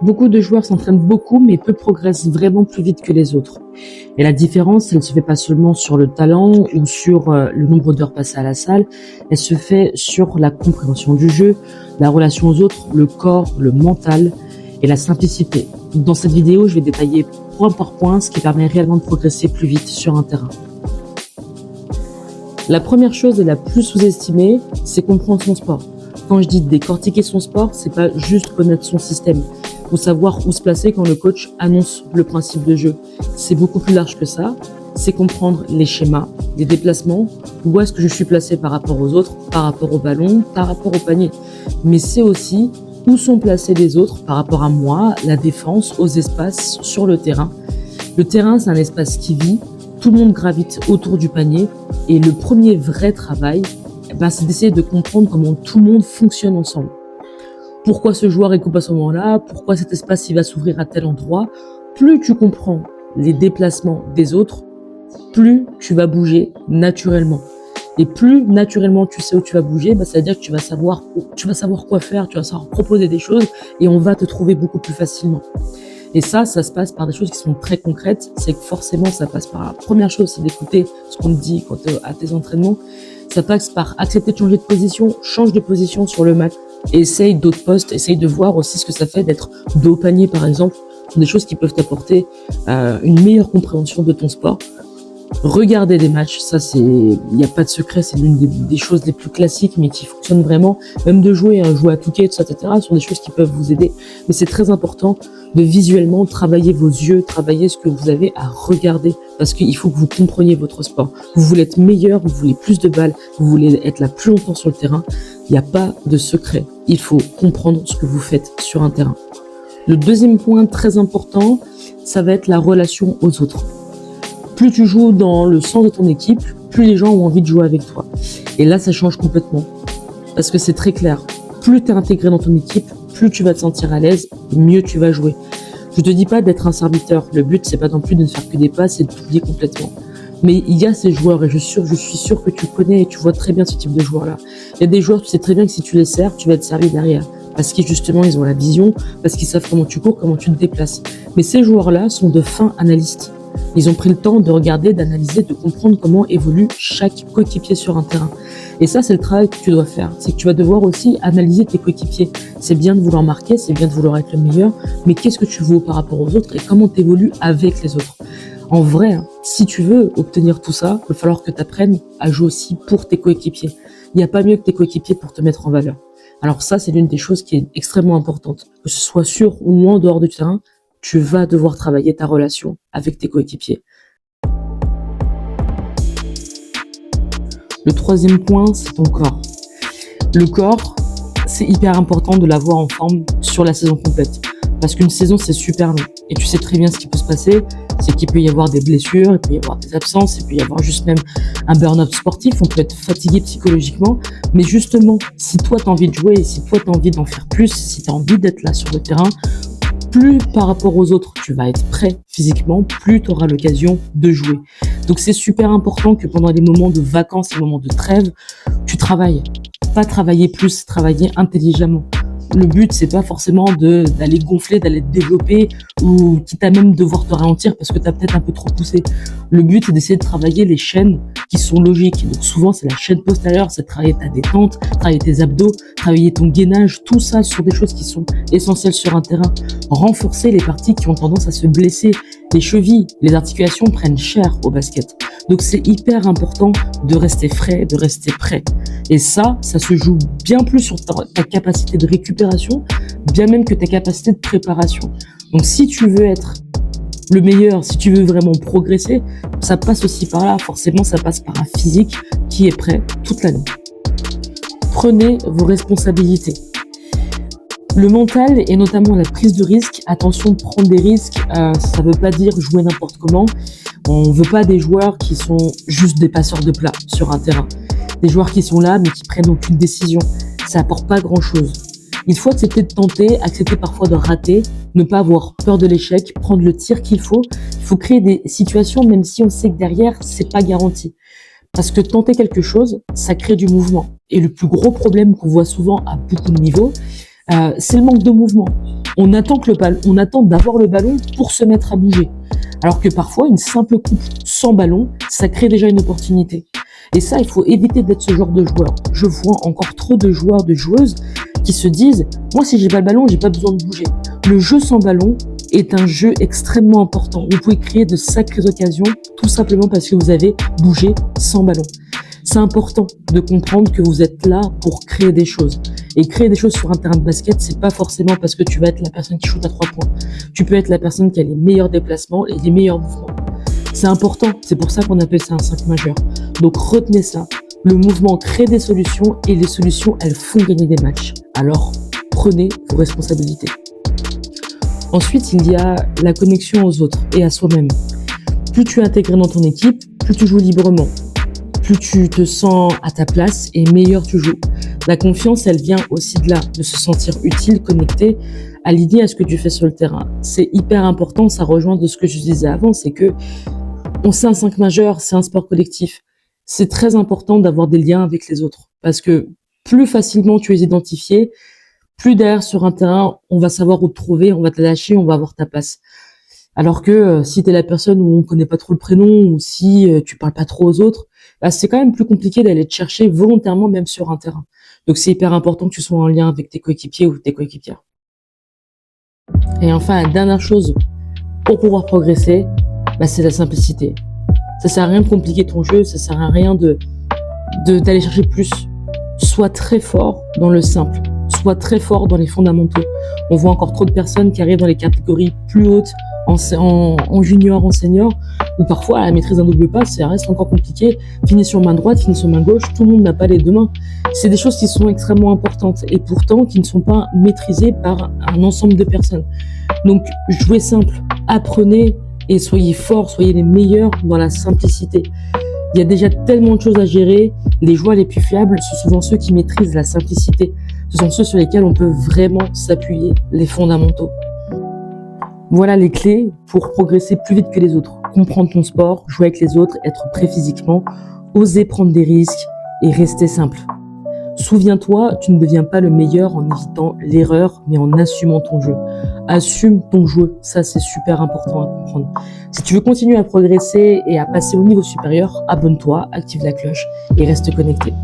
Beaucoup de joueurs s'entraînent beaucoup, mais peu progressent vraiment plus vite que les autres. Et la différence, elle se fait pas seulement sur le talent ou sur le nombre d'heures passées à la salle, elle se fait sur la compréhension du jeu, la relation aux autres, le corps, le mental et la simplicité. Dans cette vidéo, je vais détailler point par point ce qui permet réellement de progresser plus vite sur un terrain. La première chose et la plus sous-estimée, c'est comprendre son sport. Quand je dis décortiquer son sport, c'est pas juste connaître son système ou savoir où se placer quand le coach annonce le principe de jeu. C'est beaucoup plus large que ça. C'est comprendre les schémas, les déplacements, où est-ce que je suis placé par rapport aux autres, par rapport au ballon, par rapport au panier. Mais c'est aussi où sont placés les autres par rapport à moi, la défense, aux espaces sur le terrain. Le terrain, c'est un espace qui vit, tout le monde gravite autour du panier et le premier vrai travail, c'est d'essayer de comprendre comment tout le monde fonctionne ensemble. Pourquoi ce joueur est coupé à ce moment-là, pourquoi cet espace il va s'ouvrir à tel endroit. Plus tu comprends les déplacements des autres, plus tu vas bouger naturellement. Et plus naturellement tu sais où tu vas bouger, ça veut dire que tu vas savoir quoi faire, tu vas savoir proposer des choses et on va te trouver beaucoup plus facilement. Et ça se passe par des choses qui sont très concrètes. C'est que forcément, ça passe par la première chose, c'est d'écouter ce qu'on te dit quand à tes entraînements. Ça passe par accepter de changer de position, change de position sur le match. Essaye d'autres postes, essaye de voir aussi ce que ça fait d'être dos au panier, par exemple. Ce sont des choses qui peuvent t'apporter une meilleure compréhension de ton sport. Regarder des matchs, ça il n'y a pas de secret, c'est l'une des choses les plus classiques mais qui fonctionnent vraiment. Même de jouer à Touquet, tout ça, etc. Ce sont des choses qui peuvent vous aider. Mais c'est très important de visuellement travailler vos yeux, travailler ce que vous avez à regarder parce qu'il faut que vous compreniez votre sport. Vous voulez être meilleur, vous voulez plus de balles, vous voulez être là plus longtemps sur le terrain. Il n'y a pas de secret. Il faut comprendre ce que vous faites sur un terrain. Le deuxième point très important, ça va être la relation aux autres. Plus tu joues dans le sens de ton équipe, plus les gens ont envie de jouer avec toi. Et là, ça change complètement. Parce que c'est très clair. Plus tu es intégré dans ton équipe, plus tu vas te sentir à l'aise et mieux tu vas jouer. Je te dis pas d'être un serviteur. Le but, c'est pas non plus de ne faire que des passes et de t'oublier complètement. Mais il y a ces joueurs et je suis sûr que tu connais et tu vois très bien ce type de joueurs-là. Il y a des joueurs, tu sais très bien que si tu les sers, tu vas être servi derrière. Parce qu'ils justement, ils ont la vision, parce qu'ils savent comment tu cours, comment tu te déplaces. Mais ces joueurs-là sont de fins analystes. Ils ont pris le temps de regarder, d'analyser, de comprendre comment évolue chaque coéquipier sur un terrain. Et ça, c'est le travail que tu dois faire. C'est que tu vas devoir aussi analyser tes coéquipiers. C'est bien de vouloir marquer, c'est bien de vouloir être le meilleur, mais qu'est-ce que tu vaux par rapport aux autres et comment tu évolues avec les autres. En vrai, si tu veux obtenir tout ça, il va falloir que tu apprennes à jouer aussi pour tes coéquipiers. Il n'y a pas mieux que tes coéquipiers pour te mettre en valeur. Alors ça, c'est l'une des choses qui est extrêmement importante. Que ce soit sur ou en dehors du terrain, tu vas devoir travailler ta relation avec tes coéquipiers. Le troisième point, c'est ton corps. Le corps, c'est hyper important de l'avoir en forme sur la saison complète. Parce qu'une saison, c'est super long. Et tu sais très bien ce qui peut se passer. C'est qu'il peut y avoir des blessures, il peut y avoir des absences, il peut y avoir juste même un burn-out sportif. On peut être fatigué psychologiquement. Mais justement, si toi, tu as envie de jouer, si toi, tu as envie d'en faire plus, si tu as envie d'être là sur le terrain, plus par rapport aux autres, tu vas être prêt physiquement, plus tu auras l'occasion de jouer. Donc c'est super important que pendant les moments de vacances, les moments de trêve, tu travailles. Pas travailler plus, travailler intelligemment. Le but, c'est pas forcément d'aller gonfler, d'aller te développer ou quitte à même devoir te ralentir parce que tu as peut-être un peu trop poussé. Le but, c'est d'essayer de travailler les chaînes qui sont logiques. Donc souvent, c'est la chaîne postérieure, c'est de travailler ta détente, travailler tes abdos, travailler ton gainage, tout ça sur des choses qui sont essentielles sur un terrain. Renforcer les parties qui ont tendance à se blesser. Les chevilles, les articulations prennent cher au basket. Donc c'est hyper important de rester frais, de rester prêt. Et ça se joue bien plus sur ta capacité de récupération, bien même que ta capacité de préparation. Donc si tu veux être le meilleur, si tu veux vraiment progresser, ça passe aussi par là. Forcément, ça passe par un physique qui est prêt toute l'année. Prenez vos responsabilités. Le mental et notamment la prise de risque, attention de prendre des risques, ça veut pas dire jouer n'importe comment. On veut pas des joueurs qui sont juste des passeurs de plats sur un terrain. Des joueurs qui sont là mais qui prennent aucune décision. Ça apporte pas grand chose. Il faut accepter de tenter, accepter parfois de rater, ne pas avoir peur de l'échec, prendre le tir qu'il faut. Il faut créer des situations même si on sait que derrière, c'est pas garanti. Parce que tenter quelque chose, ça crée du mouvement. Et le plus gros problème qu'on voit souvent à beaucoup de niveaux, C'est le manque de mouvement. On attend d'avoir le ballon pour se mettre à bouger. Alors que parfois, une simple coupe sans ballon, ça crée déjà une opportunité. Et ça, il faut éviter d'être ce genre de joueur. Je vois encore trop de joueurs, de joueuses qui se disent « Moi, si j'ai pas le ballon, j'ai pas besoin de bouger ». Le jeu sans ballon est un jeu extrêmement important. Vous pouvez créer de sacrées occasions tout simplement parce que vous avez bougé sans ballon. C'est important de comprendre que vous êtes là pour créer des choses. Et créer des choses sur un terrain de basket, c'est pas forcément parce que tu vas être la personne qui shoot à 3 points. Tu peux être la personne qui a les meilleurs déplacements et les meilleurs mouvements. C'est important, c'est pour ça qu'on appelle ça un 5 majeur. Donc retenez ça, le mouvement crée des solutions et les solutions, elles font gagner des matchs. Alors prenez vos responsabilités. Ensuite, il y a la connexion aux autres et à soi-même. Plus tu es intégré dans ton équipe, plus tu joues librement. Plus tu te sens à ta place et meilleur tu joues. La confiance, elle vient aussi de là, de se sentir utile, connecté, aligné à ce que tu fais sur le terrain. C'est hyper important, ça rejoint de ce que je disais avant, c'est que on sait un 5 majeur, c'est un sport collectif. C'est très important d'avoir des liens avec les autres parce que plus facilement tu es identifié, plus derrière sur un terrain, on va savoir où te trouver, on va te lâcher, on va avoir ta place. Alors que si tu es la personne où on connaît pas trop le prénom ou si tu parles pas trop aux autres, bah, c'est quand même plus compliqué d'aller te chercher volontairement même sur un terrain. Donc c'est hyper important que tu sois en lien avec tes coéquipiers ou tes coéquipières. Et enfin, la dernière chose pour pouvoir progresser, bah, c'est la simplicité. Ça sert à rien de compliquer ton jeu, ça sert à rien d'aller chercher plus. Sois très fort dans le simple, sois très fort dans les fondamentaux. On voit encore trop de personnes qui arrivent dans les catégories plus hautes, en junior, en senior, où parfois la maîtrise d'un double pas, ça reste encore compliqué. Finition main droite, finition main gauche, tout le monde n'a pas les deux mains. C'est des choses qui sont extrêmement importantes et pourtant qui ne sont pas maîtrisées par un ensemble de personnes. Donc jouez simple, apprenez et soyez forts, soyez les meilleurs dans la simplicité. Il y a déjà tellement de choses à gérer. Les joueurs les plus fiables, ce sont souvent ceux qui maîtrisent la simplicité. Ce sont ceux sur lesquels on peut vraiment s'appuyer, les fondamentaux. Voilà les clés pour progresser plus vite que les autres. Comprendre ton sport, jouer avec les autres, être prêt physiquement, oser prendre des risques et rester simple. Souviens-toi, tu ne deviens pas le meilleur en évitant l'erreur, mais en assumant ton jeu. Assume ton jeu, ça c'est super important à comprendre. Si tu veux continuer à progresser et à passer au niveau supérieur, abonne-toi, active la cloche et reste connecté.